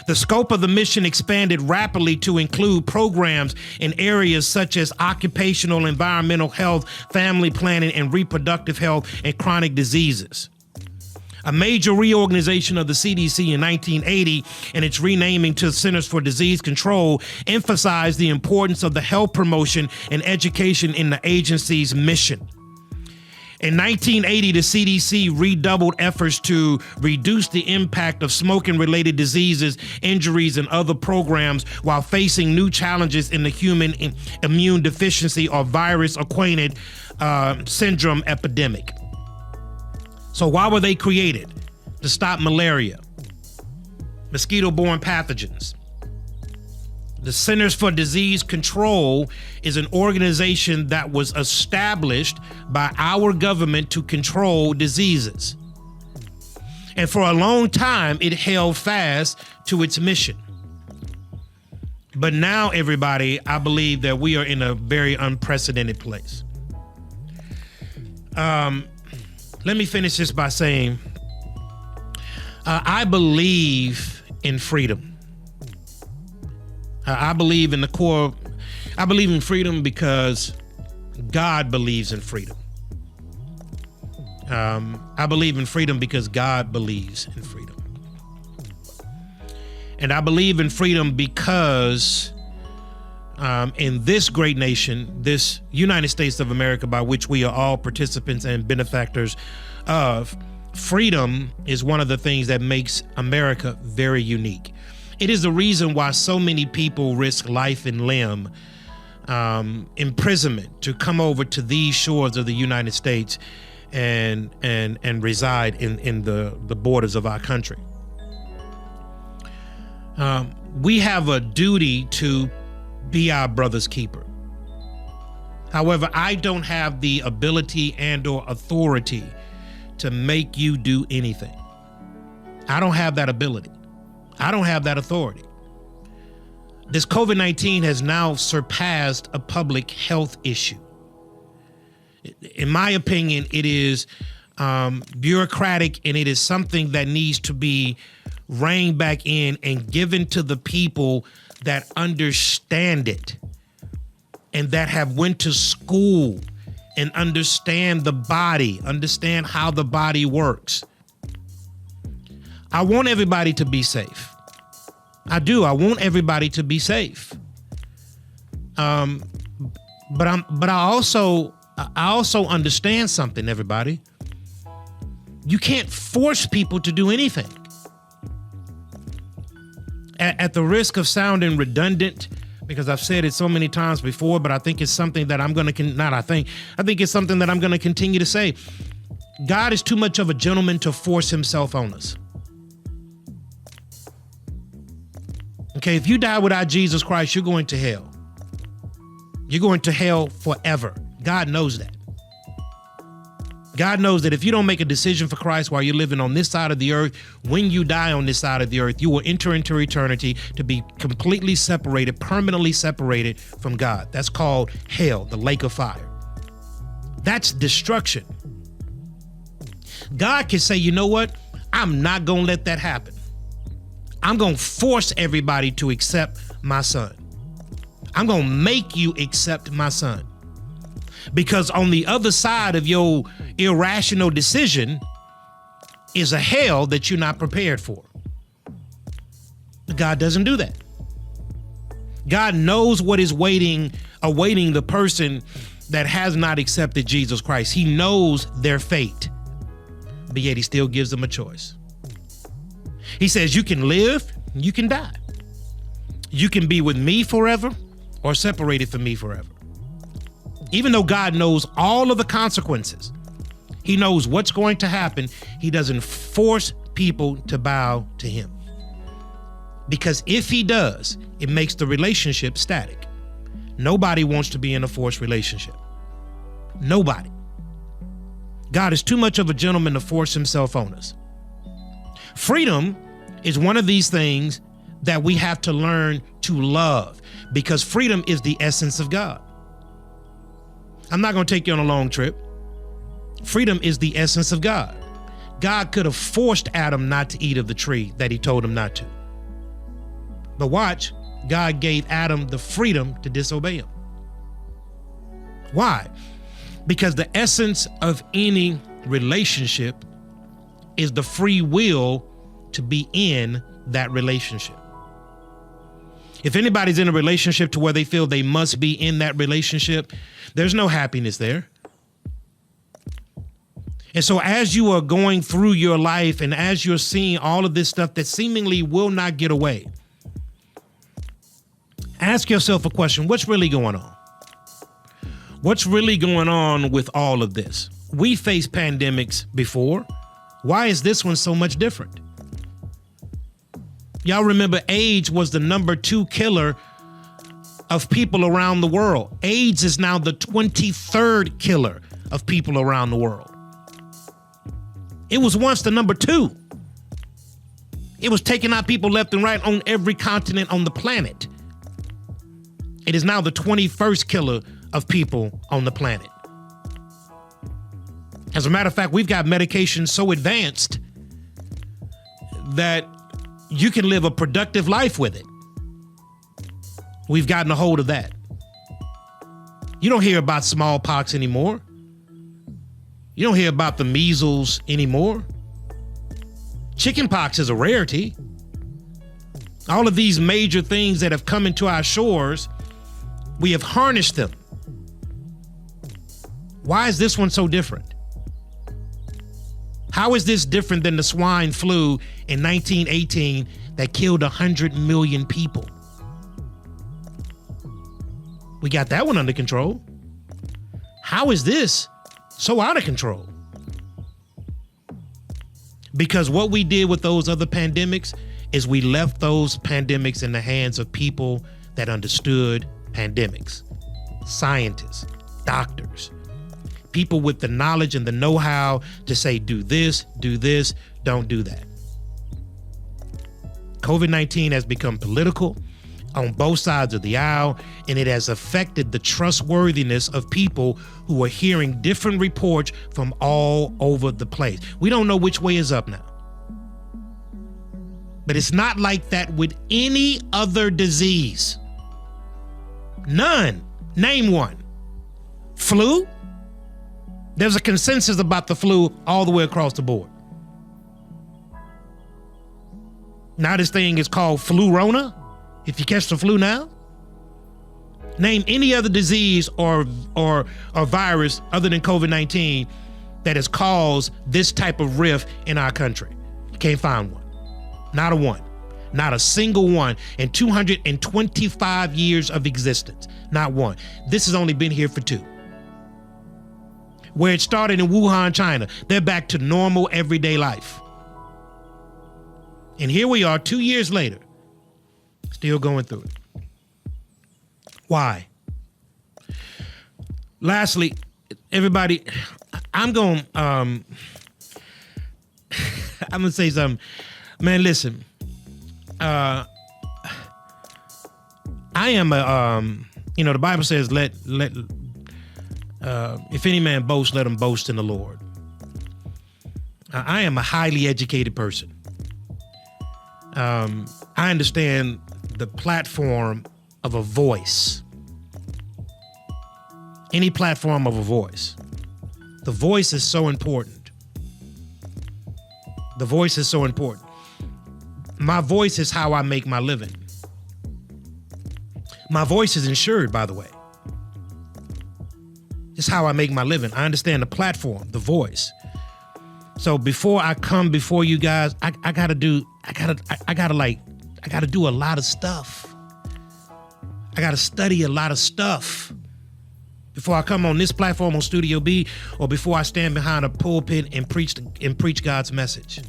The scope of the mission expanded rapidly to include programs in areas such as occupational, environmental health, family planning, and reproductive health and chronic diseases. A major reorganization of the CDC in 1980 and its renaming to Centers for Disease Control emphasized the importance of the health promotion and education in the agency's mission. In 1980, the CDC redoubled efforts to reduce the impact of smoking-related diseases, injuries, and other programs while facing new challenges in the human immune deficiency or virus-acquainted syndrome epidemic. So why were they created? To stop malaria, mosquito-borne pathogens, The Centers for Disease Control is an organization that was established by our government to control diseases. And for a long time, it held fast to its mission. But now, everybody, I believe that we are in a very unprecedented place. Let me finish this by saying, I believe in freedom. I believe in the core. I believe in freedom because God believes in freedom. I believe in freedom because God believes in freedom. And I believe in freedom because in this great nation, this United States of America, by which we are all participants and benefactors of, freedom is one of the things that makes America very unique. It is the reason why so many people risk life and limb, imprisonment, to come over to these shores of the United States and reside in the borders of our country. We have a duty to be our brother's keeper. However, I don't have the ability and or authority to make you do anything. I don't have that ability. I don't have that authority. This COVID-19 has now surpassed a public health issue. In my opinion, it is bureaucratic, and it is something that needs to be reined back in and given to the people that understand it and that have went to school and understand the body, understand how the body works. I want everybody to be safe. I do. I want everybody to be safe. But I also understand something, everybody. You can't force people to do anything. At the risk of sounding redundant, because I've said it so many times before, but I think it's something that I'm going to, I think it's something that I'm going to continue to say. God is too much of a gentleman to force himself on us. Okay, if you die without Jesus Christ, you're going to hell. You're going to hell forever. God knows that. God knows that if you don't make a decision for Christ while you're living on this side of the earth, when you die on this side of the earth, you will enter into eternity to be completely separated, permanently separated from God. That's called hell, the lake of fire. That's destruction. God can say, you know what? I'm not going to let that happen. I'm going to force everybody to accept my son. I'm going to make you accept my son. Because on the other side of your irrational decision is a hell that you're not prepared for. God doesn't do that. God knows what is awaiting the person that has not accepted Jesus Christ. He knows their fate, but yet he still gives them a choice. He says, you can live, you can die. You can be with me forever or separated from me forever. Even though God knows all of the consequences, he knows what's going to happen, he doesn't force people to bow to him. Because if he does, it makes the relationship static. Nobody wants to be in a forced relationship. Nobody. God is too much of a gentleman to force himself on us. Freedom is one of these things that we have to learn to love, because freedom is the essence of God. I'm not going to take you on a long trip. Freedom is the essence of God. God could have forced Adam not to eat of the tree that he told him not to. But watch, God gave Adam the freedom to disobey him. Why? Because the essence of any relationship is the free will to be in that relationship. If anybody's in a relationship to where they feel they must be in that relationship, there's no happiness there. And so as you are going through your life and as you're seeing all of this stuff that seemingly will not get away, ask yourself a question. What's really going on? What's really going on with all of this? We faced pandemics before. Why is this one so much different? Y'all remember AIDS was the #2 killer of people around the world. AIDS is now the 23rd killer of people around the world. It was once the number 2. It was taking out people left and right on every continent on the planet. It is now the 21st killer of people on the planet. As a matter of fact, we've got medication so advanced that you can live a productive life with it. We've gotten a hold of that. You don't hear about smallpox anymore. You don't hear about the measles anymore. Chickenpox is a rarity. All of these major things that have come into our shores, we have harnessed them. Why is this one so different? How is this different than the swine flu in 1918 that killed 100 million people? We got that one under control. How is this so out of control? Because what we did with those other pandemics is we left those pandemics in the hands of people that understood pandemics. Scientists, doctors, people with the knowledge and the know-how to say, do this, don't do that. COVID-19 has become political on both sides of the aisle, and it has affected the trustworthiness of people who are hearing different reports from all over the place. We don't know which way is up now. But it's not like that with any other disease. None. Name one. Flu? There's a consensus about the flu all the way across the board. Now this thing is called flu-rona. If you catch the flu now, name any other disease or virus other than COVID-19 that has caused this type of rift in our country. You can't find one. Not a one. Not a single one in 225 years of existence. Not one. This has only been here for 2. Where it started in Wuhan, China, they're back to normal everyday life. And here we are 2 years later, still going through it. Why? Lastly, everybody, I'm going to say something. Man, listen. I am the Bible says, let if any man boast, let him boast in the Lord. I am a highly educated person. I understand the platform of a voice. Any platform of a voice. The voice is so important. The voice is so important. My voice is how I make my living. My voice is insured, by the way. It's how I make my living. I understand the platform, the voice. So before I come before you guys, I gotta do a lot of stuff. I gotta study a lot of stuff before I come on this platform on Studio B, or before I stand behind a pulpit and preach God's message.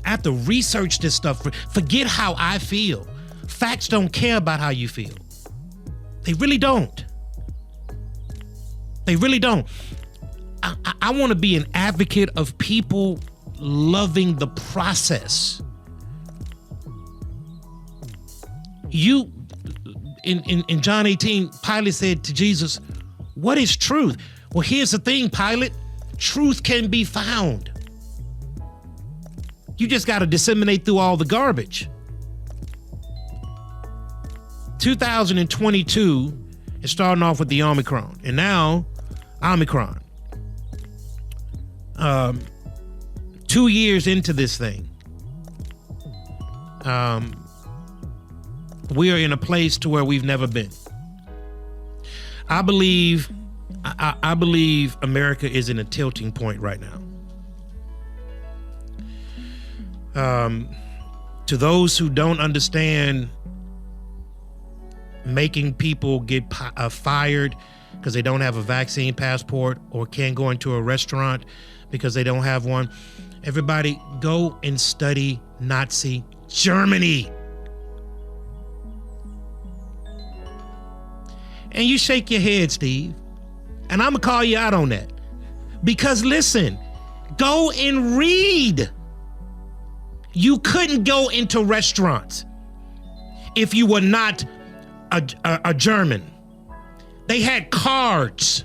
I have to research this stuff. Forget how I feel. Facts don't care about how you feel. They really don't. They really don't. I want to be an advocate of people loving the process. In John 18, Pilate said to Jesus, "What is truth?" Well, here's the thing, Pilate. Truth can be found. You just got to disseminate through all the garbage. 2022 is starting off with the Omicron, and now Omicron. 2 years into this thing, we are in a place to where we've never been. I believe America is in a tilting point right now. To those who don't understand making people get fired because they don't have a vaccine passport or can't go into a restaurant because they don't have one, everybody go and study Nazi Germany. And you shake your head, Steve. And I'm going to call you out on that. Because listen, go and read. You couldn't go into restaurants if you were not a German. They had cards.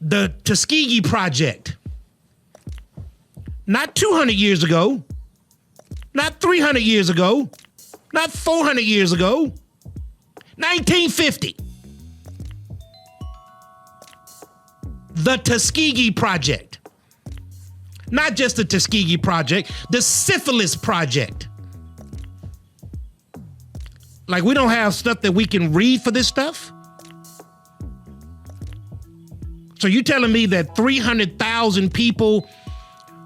The Tuskegee Project. Not 200 years ago. Not 300 years ago. Not 400 years ago. 1950. The Tuskegee Project. Not just the Tuskegee Project, the Syphilis Project. Like, we don't have stuff that we can read for this stuff? So you telling me that 300,000 people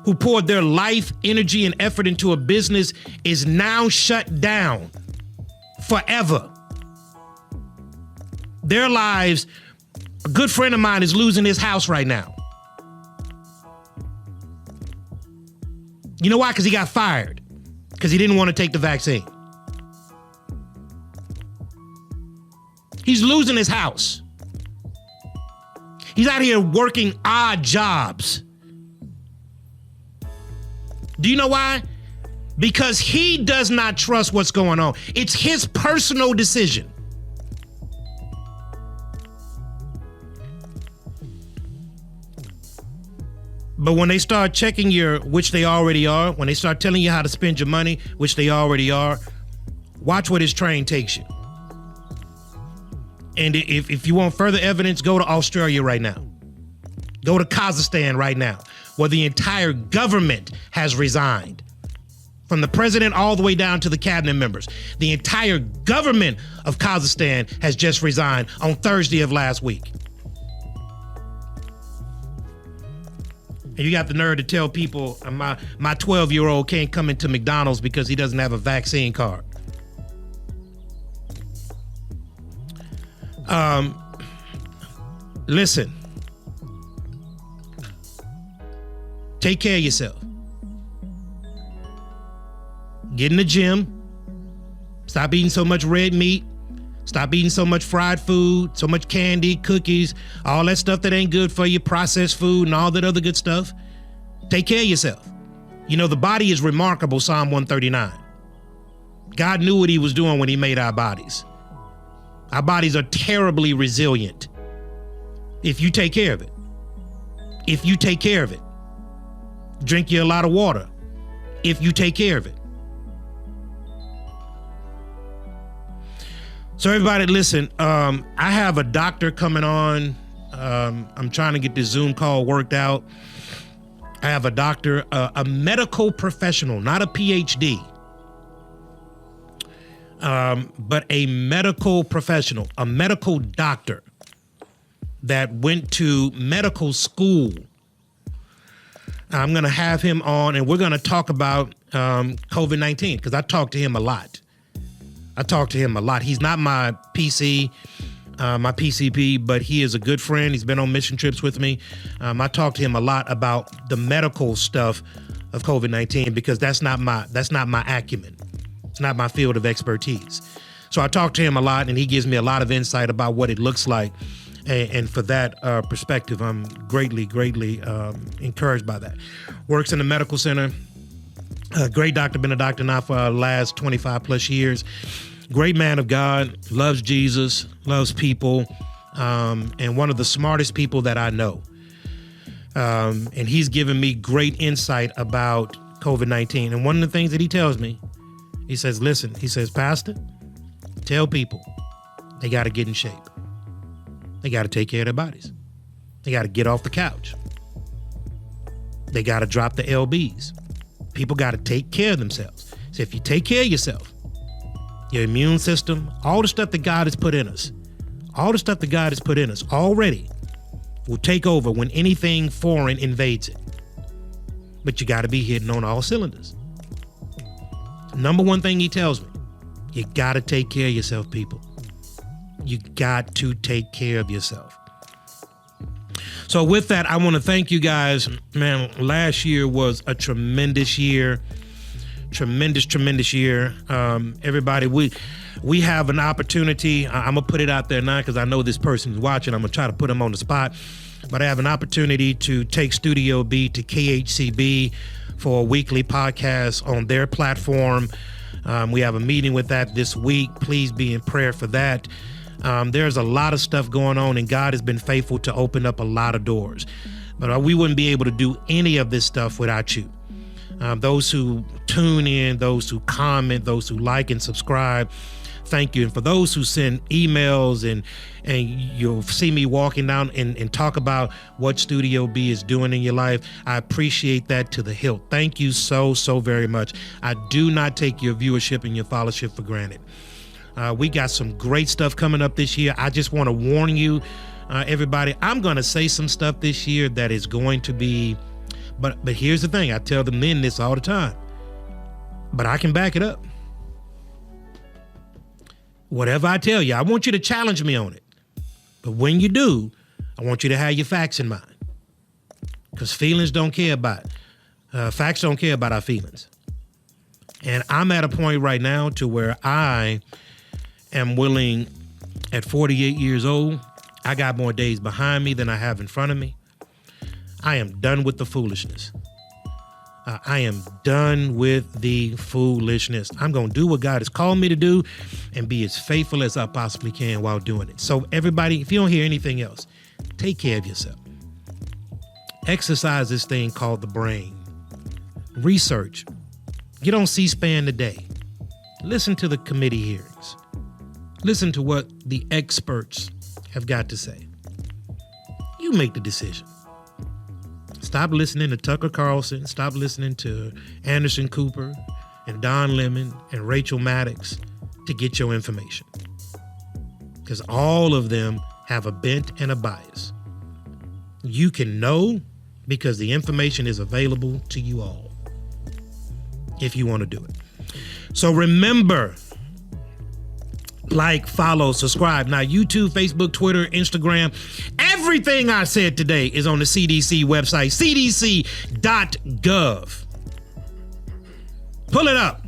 who poured their life, energy, and effort into a business is now shut down forever? Their lives, a good friend of mine is losing his house right now. You know why? Because he got fired. Because he didn't want to take the vaccine. He's losing his house. He's out here working odd jobs. Do you know why? Because he does not trust what's going on. It's his personal decision. But when they start checking which they already are, when they start telling you how to spend your money, which they already are, watch where this train takes you. And if you want further evidence, go to Australia right now. Go to Kazakhstan right now, where the entire government has resigned. From the president all the way down to the cabinet members. The entire government of Kazakhstan has just resigned on Thursday of last week. And you got the nerve to tell people my 12-year-old can't come into McDonald's because he doesn't have a vaccine card. Listen. Take care of yourself. Get in the gym. Stop eating so much red meat. Stop eating so much fried food, so much candy, cookies, all that stuff that ain't good for you, processed food and all that other good stuff. Take care of yourself. You know, the body is remarkable, Psalm 139. God knew what he was doing when he made our bodies. Our bodies are terribly resilient if you take care of it. If you take care of it. Drink you a lot of water if you take care of it. So everybody listen, I have a doctor coming on. I'm trying to get this Zoom call worked out. I have a doctor, a medical professional, not a PhD, but a medical professional, a medical doctor that went to medical school. I'm going to have him on and we're going to talk about COVID-19 because I talk to him a lot. He's not my PC, my PCP, but he is a good friend. He's been on mission trips with me. I talk to him a lot about the medical stuff of COVID-19 because that's not my acumen. It's not my field of expertise. So I talk to him a lot and he gives me a lot of insight about what it looks like. And for that perspective, I'm greatly encouraged by that. Works in the medical center. Great doctor, been a doctor now for the last 25 plus years. Great man of God, loves Jesus, loves people, and one of the smartest people that I know. And he's given me great insight about COVID-19. And one of the things that he tells me, he says, listen, he says, Pastor, tell people they got to get in shape. They got to take care of their bodies. They got to get off the couch. They got to drop the LBs. People got to take care of themselves. So if you take care of yourself, your immune system, all the stuff that God has put in us, already will take over when anything foreign invades it. But you got to be hitting on all cylinders. Number one thing he tells me, you got to take care of yourself, people. You got to take care of yourself. So with that, I want to thank you guys. Man, last year was a tremendous year. tremendous year. Everybody, we have an opportunity. I'm gonna put it out there now because I know this person is watching. I'm gonna try to put them on the spot, but I have an opportunity to take Studio B to KHCB for a weekly podcast on their platform. We have a meeting with that this week. Please be in prayer for that. There's a lot of stuff going on, and God has been faithful to open up a lot of doors. But we wouldn't be able to do any of this stuff without you. Those who tune in, those who comment, those who like and subscribe, thank you. And for those who send emails and you'll see me walking down and talk about what Studio B is doing in your life, I appreciate that to the hilt. Thank you so very much. I do not take your viewership and your followership for granted. We got some great stuff coming up this year. I just want to warn you, everybody, I'm going to say some stuff this year that is going to be, but here's the thing. I tell the men this all the time, but I can back it up. Whatever I tell you, I want you to challenge me on it. But when you do, I want you to have your facts in mind, because feelings don't care about facts don't care about our feelings. And I'm at a point right now to where I am willing, at 48 years old, I got more days behind me than I have in front of me. I am done with the foolishness. I am done with the foolishness. I'm going to do what God has called me to do and be as faithful as I possibly can while doing it. So everybody, if you don't hear anything else, take care of yourself. Exercise this thing called the brain. Research. Get on C-SPAN today. Listen to the committee hearings. Listen to what the experts have got to say. You make the decision. Stop listening to Tucker Carlson. Stop listening to Anderson Cooper and Don Lemon and Rachel Maddox to get your information. Because all of them have a bent and a bias. You can know because the information is available to you all if you want to do it. So remember, like, follow, subscribe. Now, YouTube, Facebook, Twitter, Instagram, everything I said today is on the CDC website, cdc.gov. Pull it up.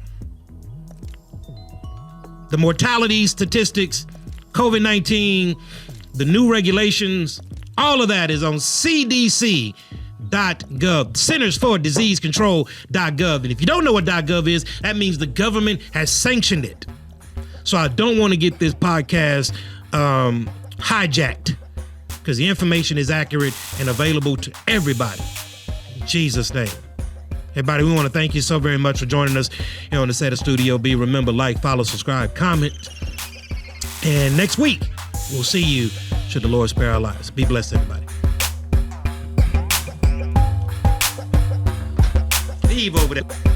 The mortality statistics, COVID-19, the new regulations, all of that is on cdc.gov, Centers for Disease Control.gov. And if you don't know what .gov is, that means the government has sanctioned it. So I don't want to get this podcast hijacked, because the information is accurate and available to everybody. In Jesus' name. Everybody, we want to thank you so very much for joining us here on the set of Studio B. Remember, like, follow, subscribe, comment. And next week, we'll see you should the Lord spare our lives. Be blessed, everybody. Leave over there.